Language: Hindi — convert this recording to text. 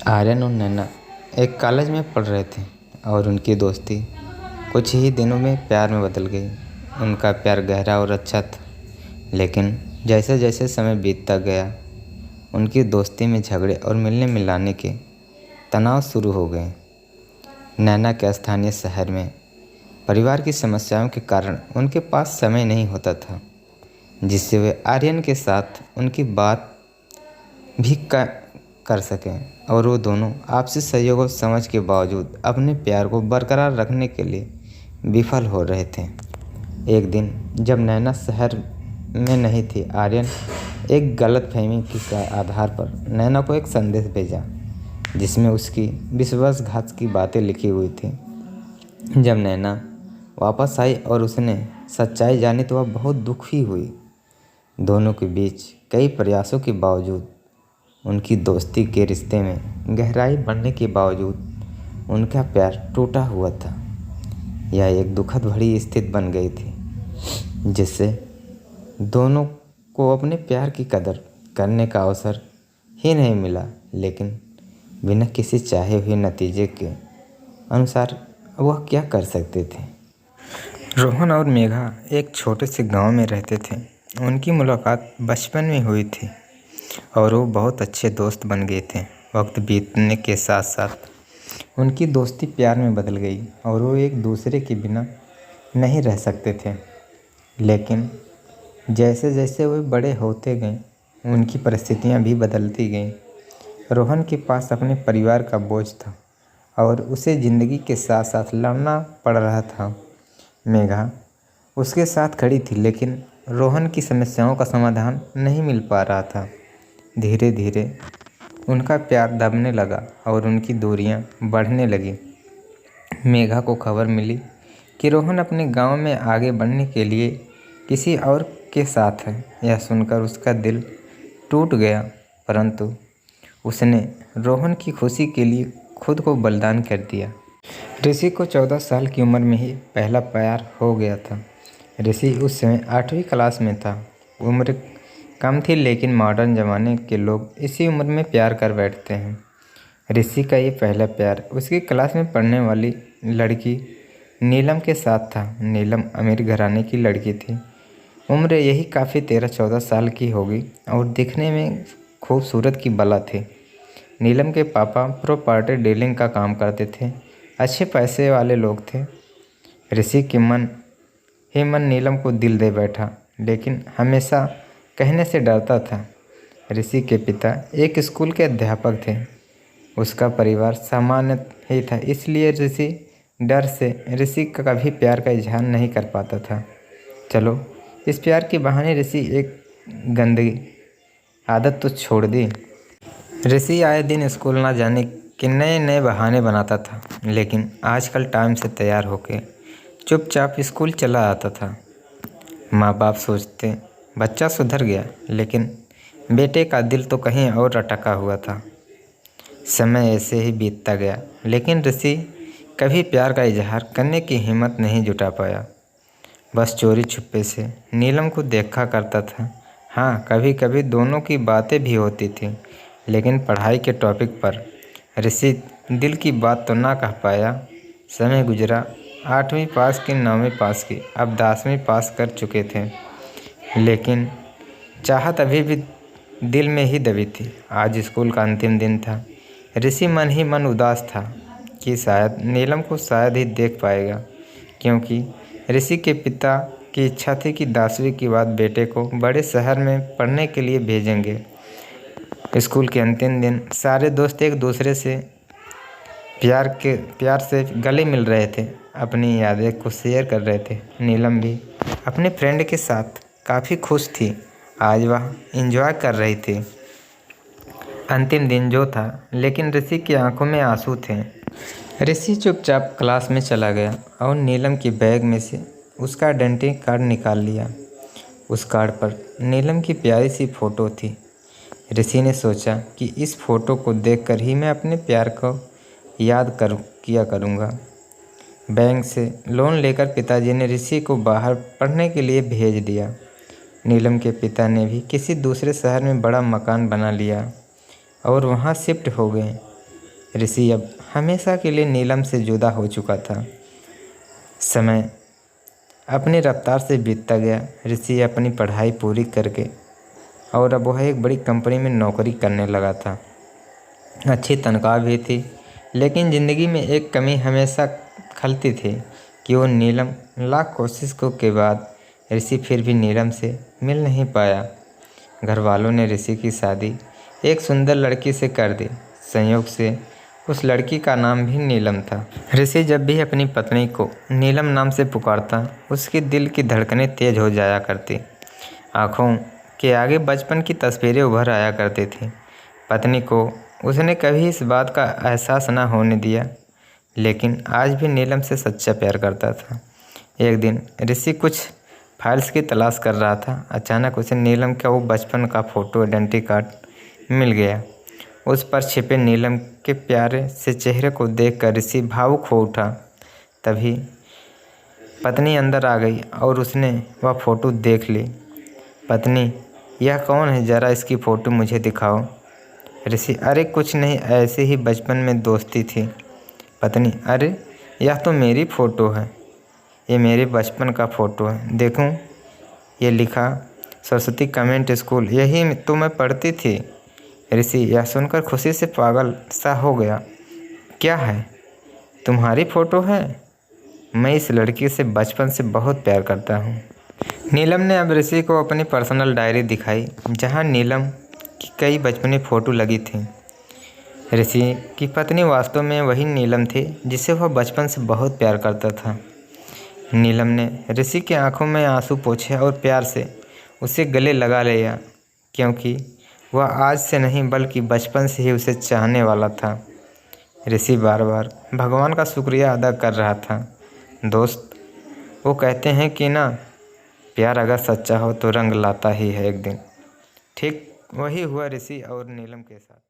आर्यन और नैना एक कॉलेज में पढ़ रहे थे और उनकी दोस्ती कुछ ही दिनों में प्यार में बदल गई। उनका प्यार गहरा और अच्छा था, लेकिन जैसे जैसे समय बीतता गया उनकी दोस्ती में झगड़े और मिलने मिलाने के तनाव शुरू हो गए। नैना के स्थानीय शहर में परिवार की समस्याओं के कारण उनके पास समय नहीं होता था, जिससे वे आर्यन के साथ उनकी बात भी कर सकें और वो दोनों आपसी सहयोग और समझ के बावजूद अपने प्यार को बरकरार रखने के लिए विफल हो रहे थे। एक दिन जब नैना शहर में नहीं थी, आर्यन एक गलतफहमी के आधार पर नैना को एक संदेश भेजा जिसमें उसकी विश्वासघात की बातें लिखी हुई थी। जब नैना वापस आई और उसने सच्चाई जानी तो वह बहुत दुखी हुई। दोनों के बीच कई प्रयासों के बावजूद उनकी दोस्ती के रिश्ते में गहराई बढ़ने के बावजूद उनका प्यार टूटा हुआ था। यह एक दुखद भरी स्थिति बन गई थी, जिससे दोनों को अपने प्यार की कदर करने का अवसर ही नहीं मिला, लेकिन बिना किसी चाहे हुए नतीजे के अनुसार वह क्या कर सकते थे। रोहन और मेघा एक छोटे से गांव में रहते थे। उनकी मुलाकात बचपन में हुई थी और वो बहुत अच्छे दोस्त बन गए थे। वक्त बीतने के साथ साथ उनकी दोस्ती प्यार में बदल गई और वो एक दूसरे के बिना नहीं रह सकते थे। लेकिन जैसे जैसे वे बड़े होते गए उनकी परिस्थितियां भी बदलती गईं। रोहन के पास अपने परिवार का बोझ था और उसे ज़िंदगी के साथ साथ लड़ना पड़ रहा था। मेघा उसके साथ खड़ी थी, लेकिन रोहन की समस्याओं का समाधान नहीं मिल पा रहा था। धीरे धीरे उनका प्यार दबने लगा और उनकी दूरियां बढ़ने लगी। मेघा को खबर मिली कि रोहन अपने गांव में आगे बढ़ने के लिए किसी और के साथ है। यह सुनकर उसका दिल टूट गया, परंतु उसने रोहन की खुशी के लिए खुद को बलिदान कर दिया। ऋषि को 14 साल की उम्र में ही पहला प्यार हो गया था। ऋषि उस समय 8वीं क्लास में था। उम्र कम थी, लेकिन मॉडर्न ज़माने के लोग इसी उम्र में प्यार कर बैठते हैं। ऋषि का ये पहला प्यार उसकी क्लास में पढ़ने वाली लड़की नीलम के साथ था। नीलम अमीर घराने की लड़की थी। उम्र यही काफ़ी 13-14 साल की होगी और दिखने में खूबसूरत की बला थी। नीलम के पापा प्रॉपर्टी डीलिंग का काम करते थे, अच्छे पैसे वाले लोग थे। ऋषि के मन ही मन नीलम को दिल दे बैठा, लेकिन हमेशा कहने से डरता था। ऋषि के पिता एक स्कूल के अध्यापक थे। उसका परिवार सामान्य ही था, इसलिए ऋषि डर से ऋषि का कभी प्यार का इजहार नहीं कर पाता था। चलो, इस प्यार के बहाने ऋषि एक गंदी आदत तो छोड़ दी। ऋषि आए दिन स्कूल ना जाने के नए नए बहाने बनाता था, लेकिन आजकल टाइम से तैयार होकर चुपचाप स्कूल चला आता था। माँ बाप सोचते बच्चा सुधर गया, लेकिन बेटे का दिल तो कहीं और अटका हुआ था। समय ऐसे ही बीतता गया, लेकिन ऋषि कभी प्यार का इजहार करने की हिम्मत नहीं जुटा पाया। बस चोरी छुपे से नीलम को देखा करता था। हाँ, कभी कभी दोनों की बातें भी होती थी, लेकिन पढ़ाई के टॉपिक पर ऋषि दिल की बात तो ना कह पाया। समय गुजरा, 8वीं पास की, 9वीं पास की, अब 10वीं पास कर चुके थे, लेकिन चाहत अभी भी दिल में ही दबी थी। आज स्कूल का अंतिम दिन था। ऋषि मन ही मन उदास था कि शायद नीलम को शायद ही देख पाएगा, क्योंकि ऋषि के पिता की इच्छा थी कि 10वीं के बाद बेटे को बड़े शहर में पढ़ने के लिए भेजेंगे। स्कूल के अंतिम दिन सारे दोस्त एक दूसरे से प्यार से गले मिल रहे थे, अपनी यादें को शेयर कर रहे थे। नीलम भी अपने फ्रेंड के साथ काफ़ी खुश थी। आज वह एंजॉय कर रही थी अंतिम दिन जो था, लेकिन ऋषि की आंखों में आंसू थे। ऋषि चुपचाप क्लास में चला गया और नीलम के बैग में से उसका आइडेंटिटी कार्ड निकाल लिया। उस कार्ड पर नीलम की प्यारी सी फ़ोटो थी। ऋषि ने सोचा कि इस फ़ोटो को देखकर ही मैं अपने प्यार को याद किया करूँगा। बैंक से लोन लेकर पिताजी ने ऋषि को बाहर पढ़ने के लिए भेज दिया। नीलम के पिता ने भी किसी दूसरे शहर में बड़ा मकान बना लिया और वहाँ शिफ्ट हो गए। ऋषि अब हमेशा के लिए नीलम से जुदा हो चुका था। समय अपनी रफ्तार से बीतता गया। ऋषि अपनी पढ़ाई पूरी करके और अब वह एक बड़ी कंपनी में नौकरी करने लगा था। अच्छी तनख्वाह भी थी, लेकिन ज़िंदगी में एक कमी हमेशा खलती थी कि वो नीलम लाख कोशिशों के बाद ऋषि फिर भी नीलम से मिल नहीं पाया। घर वालों ने ऋषि की शादी एक सुंदर लड़की से कर दी। संयोग से उस लड़की का नाम भी नीलम था। ऋषि जब भी अपनी पत्नी को नीलम नाम से पुकारता, उसके दिल की धड़कनें तेज हो जाया करती। आँखों के आगे बचपन की तस्वीरें उभर आया करती थी। पत्नी को उसने कभी इस बात का एहसास न होने दिया, लेकिन आज भी नीलम से सच्चा प्यार करता था। एक दिन ऋषि कुछ फाइल्स की तलाश कर रहा था। अचानक उसे नीलम का वो बचपन का फ़ोटो आइडेंटिटी कार्ड मिल गया। उस पर छिपे नीलम के प्यारे से चेहरे को देखकर ऋषि भावुक हो उठा। तभी पत्नी अंदर आ गई और उसने वह फ़ोटो देख ली। पत्नी, यह कौन है? ज़रा इसकी फ़ोटो मुझे दिखाओ। ऋषि, अरे कुछ नहीं, ऐसे ही बचपन में दोस्ती थी। पत्नी, अरे यह तो मेरी फ़ोटो है। ये मेरे बचपन का फ़ोटो है। देखूं, ये लिखा सरस्वती कन्वेंट स्कूल, यही तो मैं पढ़ती थी। ऋषि यह सुनकर खुशी से पागल सा हो गया। क्या है? तुम्हारी फ़ोटो है? मैं इस लड़की से बचपन से बहुत प्यार करता हूँ। नीलम ने अब ऋषि को अपनी पर्सनल डायरी दिखाई, जहाँ नीलम की कई बचपनी फ़ोटो लगी थी। ऋषि की पत्नी वास्तव में वही नीलम थी जिसे वह बचपन से बहुत प्यार करता था। नीलम ने ऋषि की आंखों में आंसू पोंछे और प्यार से उसे गले लगा लिया, क्योंकि वह आज से नहीं बल्कि बचपन से ही उसे चाहने वाला था। ऋषि बार बार भगवान का शुक्रिया अदा कर रहा था। दोस्त, वो कहते हैं कि ना, प्यार अगर सच्चा हो तो रंग लाता ही है एक दिन। ठीक वही हुआ ऋषि और नीलम के साथ।